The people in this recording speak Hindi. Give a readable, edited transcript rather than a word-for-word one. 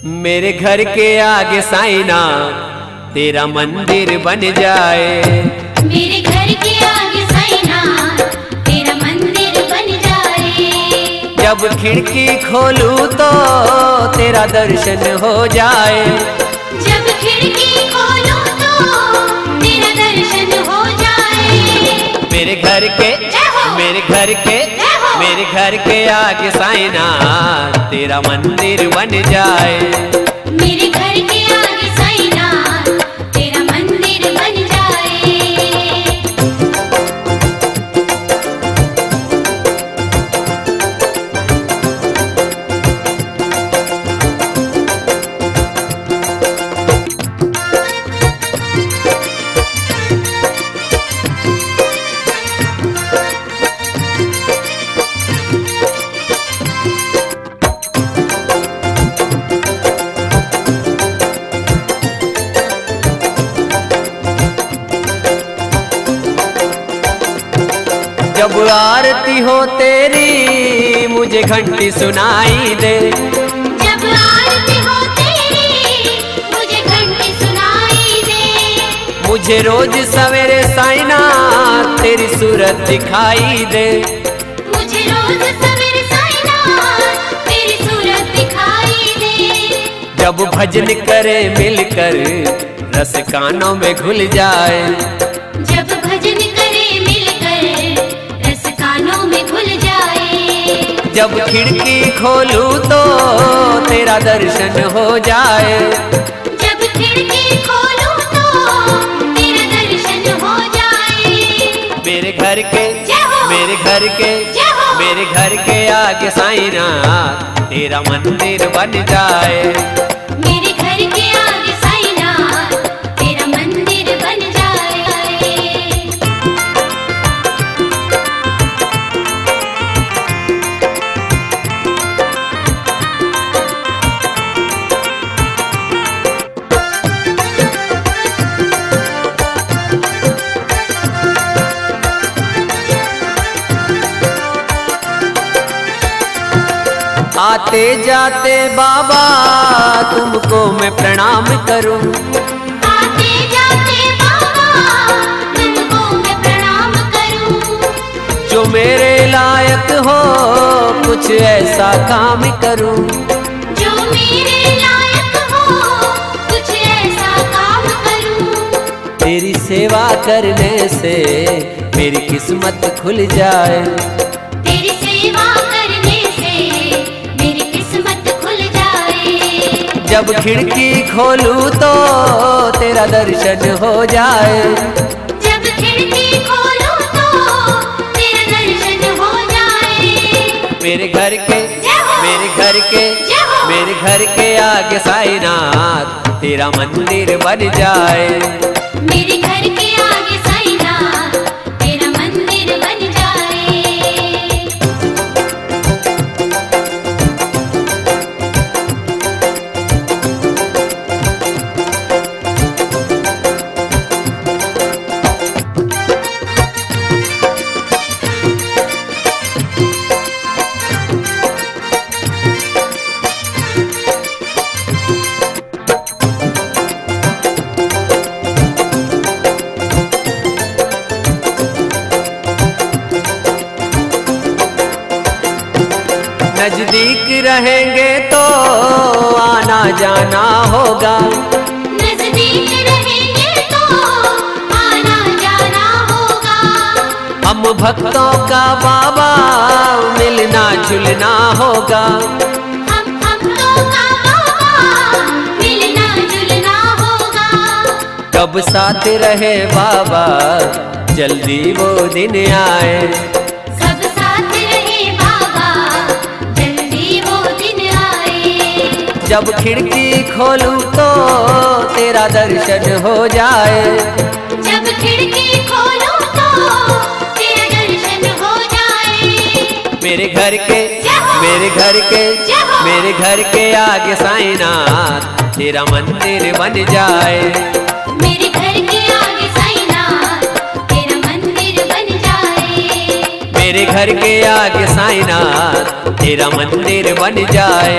मेरे घर के आगे साईना तेरा मंदिर बन जाए। मेरे घर के आगे साईना तेरा मंदिर बन जाए। जब खिड़की खोलूं तो तेरा दर्शन हो जाए। जब खिड़की खोलूं तो तेरा दर्शन हो जाए। मेरे घर के मेरे घर के आगे साईना तेरा मंदिर बन जाए। मेरे घर के आगे साईना तेरा मंदिर बन जाए। जब आरती हो तेरी मुझे घंटी सुनाई दे। जब आरती हो तेरी मुझे घंटी सुनाई दे। मुझे रोज सवेरे साईना तेरी सूरत दिखाई दे। मुझे रोज सवेरे साईना तेरी सूरत दिखाई दे। जब भजन करे मिलकर रस कानों में घुल जाए। जब भजन करे मिलकर रस कानों में घुल जाए। जब खिड़की खोलूं तो तेरा दर्शन हो जाए। जब खिड़की खोलूं तो तेरा दर्शन हो जाए। मेरे घर के मेरे घर के आगे साईना तेरा मंदिर बन जाए। मेरे घर के आगे साईना तेरा मंदिर बन जाए। आते जाते बाबा तुमको मैं प्रणाम करूं। आते जाते बाबा तुमको मैं प्रणाम करूं। जो मेरे लायक हो कुछ ऐसा काम करूं। जो मेरे लायक हो कुछ ऐसा काम करूं। तेरी सेवा करने से मेरी किस्मत खुल जाए। तेरी सेवा करने से मेरी किस्मत खुल जाए। जब खिड़की खोलूं तो तेरा दर्शन हो जाए। जब खिड़की खोलूं तो तेरा दर्शन हो जाए। मेरे घर के आगे साईनाथ तेरा मंदिर बन जाए। मेरे घर के आगे साईना तेरा मंदिर बन जाए। नजदीक रहेंगे तो आना जाना होगा। नजदीक रहेंगे तो आना जाना होगा। हम भक्तों का बाबा मिलना जुलना होगा। हम भक्तों का बाबा मिलना जुलना होगा। कब साथ रहे बाबा जल्दी वो दिन आए। सब साथ रहे बाबा जल्दी वो दिन आए। जब खिड़की खोलूं तो तेरा दर्शन हो जाए। जब खिड़की खोलूं तो तेरा दर्शन हो जाए। मेरे घर के आगे साईनाथ तेरा मंदिर बन जाए। मेरे घर के आगे साईना तेरा मंदिर बन जाए। मेरे घर के आगे साईनाथ तेरा मंदिर बन जाए।